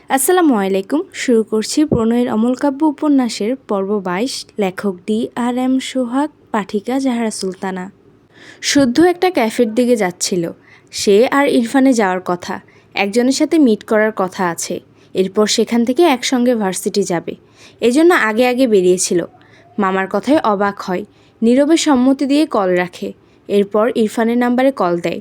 আসসালামু আলাইকুম। শুরু করছি প্রণয়ের অমলকাব্য উপন্যাসের পর্ব ২২। লেখক DRM সোহাগ, পাঠিকা জাহারা সুলতানা। শুদ্ধ একটা ক্যাফের দিকে যাচ্ছিল। সে আর ইরফানে যাওয়ার কথা, একজনের সাথে মিট করার কথা আছে। এরপর সেখান থেকে একসঙ্গে ভার্সিটি যাবে, এজন্য আগে আগে বেরিয়েছিল। মামার কথায় অবাক হয়, নীরবে সম্মতি দিয়ে কল রাখে। এরপর ইরফানের নাম্বারে কল দেয়।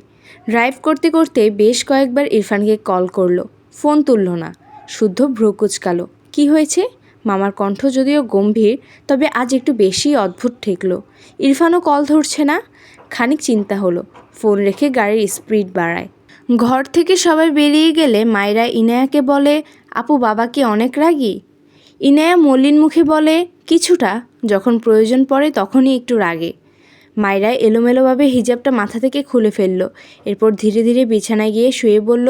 ড্রাইভ করতে করতে বেশ কয়েকবার ইরফানকে কল করলো, ফোন তুলল না। শুদ্ধ ভ্রু কুচকালো। কী হয়েছে? মামার কণ্ঠ যদিও গম্ভীর, তবে আজ একটু বেশি অদ্ভুত ঠেকল। ইরফানও কল ধরছে না। খানিক চিন্তা হলো, ফোন রেখে গাড়ির স্পিড বাড়ায়। ঘর থেকে সবাই বেরিয়ে গেলে মায়েরা ইনায়াকে বলে, আপু বাবা কি অনেক রাগী? ইনায়া মলিন মুখে বলে, কিছুটা, যখন প্রয়োজন পড়ে তখনই একটু রাগে। মায়েরা এলোমেলোভাবে হিজাবটা মাথা থেকে খুলে ফেলল। এরপর ধীরে ধীরে বিছানায় গিয়ে শুয়ে বলল,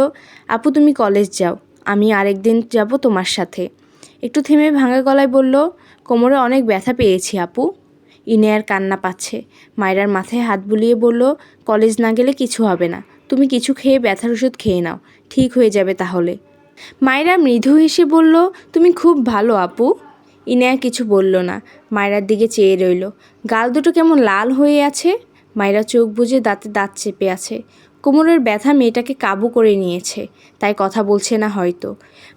আপু তুমি কলেজ যাও, আমি আরেকদিন যাব তোমার সাথে। একটু থেমে ভাঙা গলায় বলল, কোমরে অনেক ব্যথা পেয়েছি আপু। ইনায়ার কান্না পাচ্ছে। মায়েরার মাথায় হাত বুলিয়ে বলল, কলেজ না গেলে কিছু হবে না, তুমি কিছু খেয়ে ব্যথার ওষুধ খেয়ে নাও, ঠিক হয়ে যাবে তাহলে। মায়েরা মৃদু হেসে বলল, তুমি খুব ভালো আপু। ইনায়া কিছু বলল না, মায়েরার দিকে চেয়ে রইল। গাল দুটো কেমন লাল হয়ে আছে। মায়েরা চোখ বুজে দাঁতে দাঁত চেপে আছে। কোমরের ব্যথা মেয়েটাকে কাবু করে নিয়েছে, তাই কথা বলছে না হয়তো।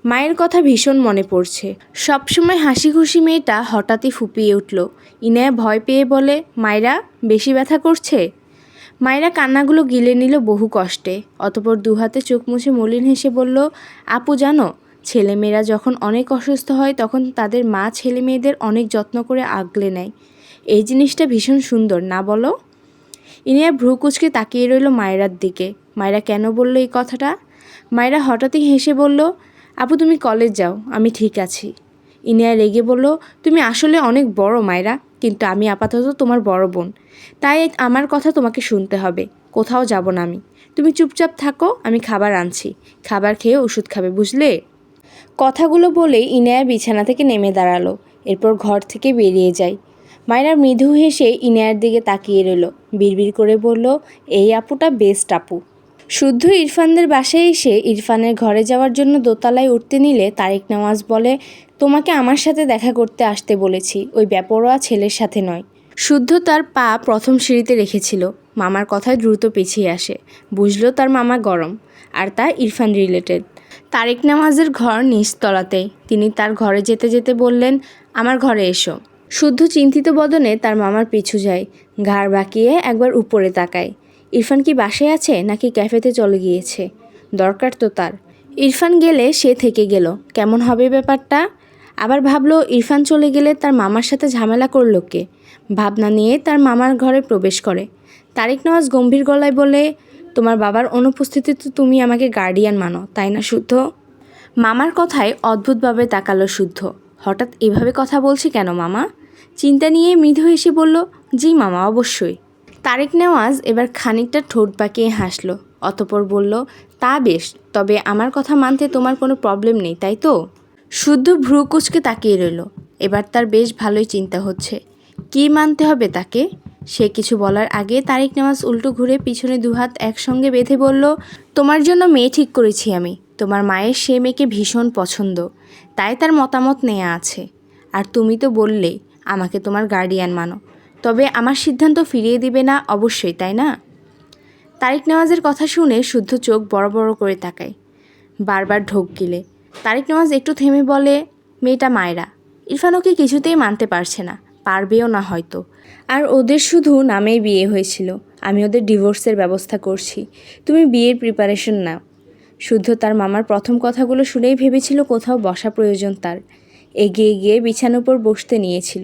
মায়ের কথা ভীষণ মনে পড়ছে। সবসময় হাসি খুশি মেয়েটা হঠাৎই ফুপিয়ে উঠল। ইনায়া ভয় পেয়ে বলে, মায়েরা বেশি ব্যথা করছে? মায়েরা কান্নাগুলো গিলে নিল বহু কষ্টে। অতপর দুহাতে চোখ মুছে মলিন হেসে বলল, আপু জানো, ছেলেমেয়েরা যখন অনেক অসুস্থ হয় তখন তাদের মা ছেলে মেয়েদের অনেক যত্ন করে আগলে নেয়। এই জিনিসটা ভীষণ সুন্দর না বলো? ইনিয়া ভ্রু কুচকে তাকিয়ে রইল মায়েরার দিকে। মায়েরা কেন বলল এই কথাটা? মায়েরা হঠাৎই হেসে বলল, আপু তুমি কলেজ যাও, আমি ঠিক আছি। ইনিয়া রেগে বলল, তুমি আসলে অনেক বড় মায়েরা, কিন্তু আমি আপাতত তোমার বড় বোন, তাই আমার কথা তোমাকে শুনতে হবে। কোথাও যাব না আমি, তুমি চুপচাপ থাকো, আমি খাবার আনছি, খাবার খেয়ে ওষুধ খাবে, বুঝলে? কথাগুলো বলেই ইনায়া বিছানা থেকে নেমে দাঁড়ালো। এরপর ঘর থেকে বেরিয়ে যায়। মায়েরা মৃদু হেসে ইনায়ার দিকে তাকিয়ে রইল। বিড়বিড় করে বলল, এই আপুটা বেস্ট আপু। শুদ্ধ ইরফানদের বাসায় এসে ইরফানের ঘরে যাওয়ার জন্য দোতলায় উঠতে নিলে তারিক নেওয়াজ বলে, তোমাকে আমার সাথে দেখা করতে আসতে বলেছি, ওই বেপরোয়া ছেলের সাথে নয়। শুদ্ধ তার পা প্রথম সিঁড়িতে রেখেছিল। মামার কথায় দ্রুত পিছিয়ে আসে। বুঝলো তার মামা গরম, আর তা ইরফান রিলেটেড। তারিক নেওয়াজের ঘর নিচতলাতে। তিনি তার ঘরে যেতে যেতে বললেন, আমার ঘরে এসো। শুদ্ধ চিন্তিত বদনে তার মামার পিছু যায়। ঘাড় বাঁকিয়ে একবার উপরে তাকায়। ইরফান কি বাসায় আছে নাকি ক্যাফেতে চলে গিয়েছে? দরকার তো তার। ইরফান গেলে সে থেকে গেল, কেমন হবে ব্যাপারটা? আবার ভাবলো, ইরফান চলে গেলে তার মামার সাথে ঝামেলা করলো কে? ভাবনা নিয়ে তার মামার ঘরে প্রবেশ করে। তারিক নেওয়াজ গম্ভীর গলায় বলে, তোমার বাবার অনুপস্থিতিতে তুমি আমাকে গার্ডিয়ান মানো, তাই না শুদ্ধ? মামার কথায় অদ্ভুতভাবে তাকালো শুদ্ধ। হঠাৎ এভাবে কথা বলছে কেন মামা? চিন্তা নিয়ে মৃদু হেসে বলল, জি মামা, অবশ্যই। তারিক নেওয়াজ এবার খানিকটা ঠোঁট বাঁকিয়ে হাসল। অতপর বলল, তা বেশ, তবে আমার কথা মানতে তোমার কোনো প্রবলেম নেই, তাই তো? শুদ্ধ ভ্রু কুচকে তাকিয়ে রইল। এবার তার বেশ ভালোই চিন্তা হচ্ছে, কী মানতে হবে তাকে। সে কিছু বলার আগে তারিক নেওয়াজ উল্টো ঘুরে পিছনে দুহাত একসঙ্গে বেঁধে বলল, তোমার জন্য মেয়ে ঠিক করেছি আমি। তোমার মায়ের সে মেয়েকে ভীষণ পছন্দ, তাই তার মতামত নেওয়া আছে। আর তুমি তো বললে আমাকে তোমার গার্ডিয়ান মানো, তবে আমার সিদ্ধান্ত ফিরিয়ে দিবে না অবশ্যই, তাই না? তারিক নেওয়াজের কথা শুনে শুদ্ধ চোখ বড় বড় করে তাকায়, বারবার ঢোক গিলে। তারিক নেওয়াজ একটু থেমে বলে, মেয়েটা মায়েরা, ইরফান ওকে কিছুতেই মানতে পারছে না, পারবেও না হয়তো। আর ওদের শুধু নামেই বিয়ে হয়েছিল, আমি ওদের ডিভোর্সের ব্যবস্থা করছি, তুমি বিয়ের প্রিপারেশন নাও। শুদ্ধ তার মামার প্রথম কথাগুলো শুনেই ভেবেছিল কোথাও বসা প্রয়োজন তার। এগিয়ে গিয়ে বিছানার উপর বসতে নিয়েছিল,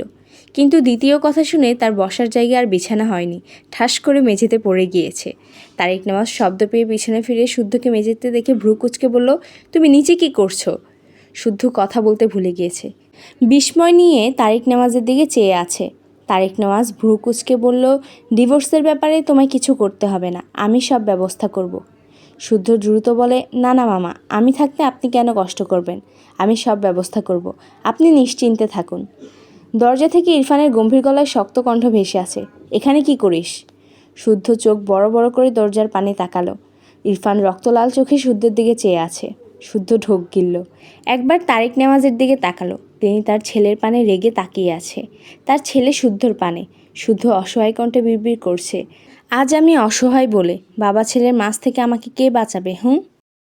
কিন্তু দ্বিতীয় কথা শুনে তার বসার জায়গা আর বিছানা হয়নি, ঠাস করে মেঝেতে পড়ে গিয়েছে। তারিক নেওয়াজ শব্দ পেয়ে পিছনে ফিরে শুদ্ধকে মেঝেতে দেখে ভ্রু কুচকে বলল, তুমি নিচে কি করছো? শুদ্ধ কথা বলতে ভুলে গিয়েছে। বিস্ময় নিয়ে তারিক নেওয়াজের দিকে চেয়ে আছে। তারিক নেওয়াজ ভ্রু কুচকে বলল, ডিভোর্সের ব্যাপারে তোমায় কিছু করতে হবে না, আমি সব ব্যবস্থা করব। শুদ্ধ দ্রুত বলে, না না মামা, আমি থাকতে আপনি কেন কষ্ট করবেন, আমি সব ব্যবস্থা করব, আপনি নিশ্চিন্তে থাকুন। দরজা থেকে ইরফানের গম্ভীর গলায় শক্ত কণ্ঠ ভেসে আছে, এখানে কি করিস? শুদ্ধ চোখ বড় বড় করে দরজার পানে তাকালো। ইরফান রক্তলাল চোখে শুদ্ধের দিকে চেয়ে আছে। শুদ্ধ ঢোক গিলল। একবার তারিক নেওয়াজের দিকে তাকালো। তিনি তার ছেলের পানে রেগে তাকিয়ে আছে। তার ছেলে শুদ্ধর পানে। শুদ্ধ অসহায় কণ্ঠে বিড়বিড় করছে, আজ আমি অসহায় বলে বাবা ছেলের মাঝ থেকে আমাকে কে বাঁচাবে? হুঁ?